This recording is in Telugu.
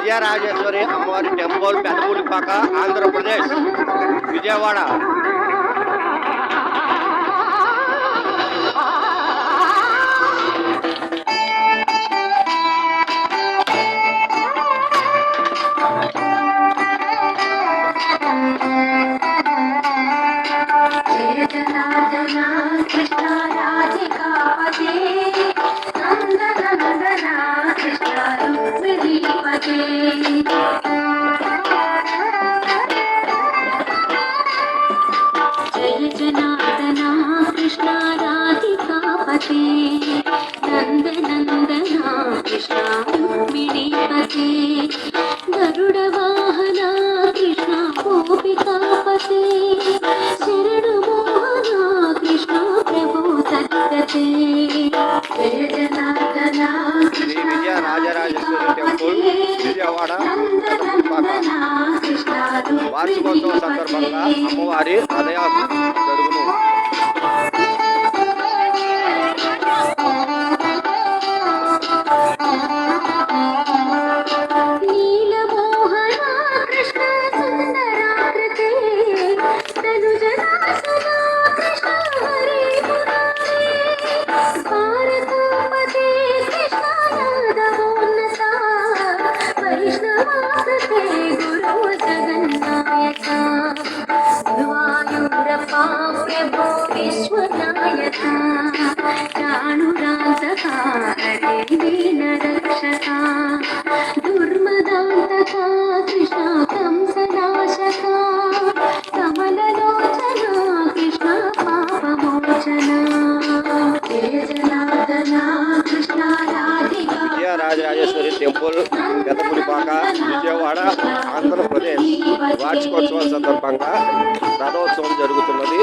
విజయరాజేశ్వరి అమ్మవారి టెంపుల్ పెదపూడిపాక ఆంధ్రప్రదేశ్ విజయవాడ. जय जनार्दना कृष्ण राधिकापते नंद नंदना कृष्ण रुक्मिणीपते गरुड़ वाहना कृष्ण गोपिकापते शरण मोहना कृष्ण प्रभु सद्गते जय जनार्दना శ్రీ విజయరాజరాజేశ్వరి టెంపుల్ విజయవాడ వార్షికోత్సవం సందర్భంగా అమ్మవారి రథయాత్ర జరుగును. प्रभो विश्वनायका चाणुरांसका हरे दीनरक्षका दुर्मदान्तका कृष्ण कंसनाशका कमललोचना कृष्ण पापमोचना जय जनार्दना कृष्ण राधिका. విజయరాజరాజేశ్వరి టెంపుల్ పెదపూడిపాక విజయవాడ ఆంధ్రప్రదేశ్ వార్షికోత్సవం సందర్భంగా రథోత్సవం జరుగుతున్నది.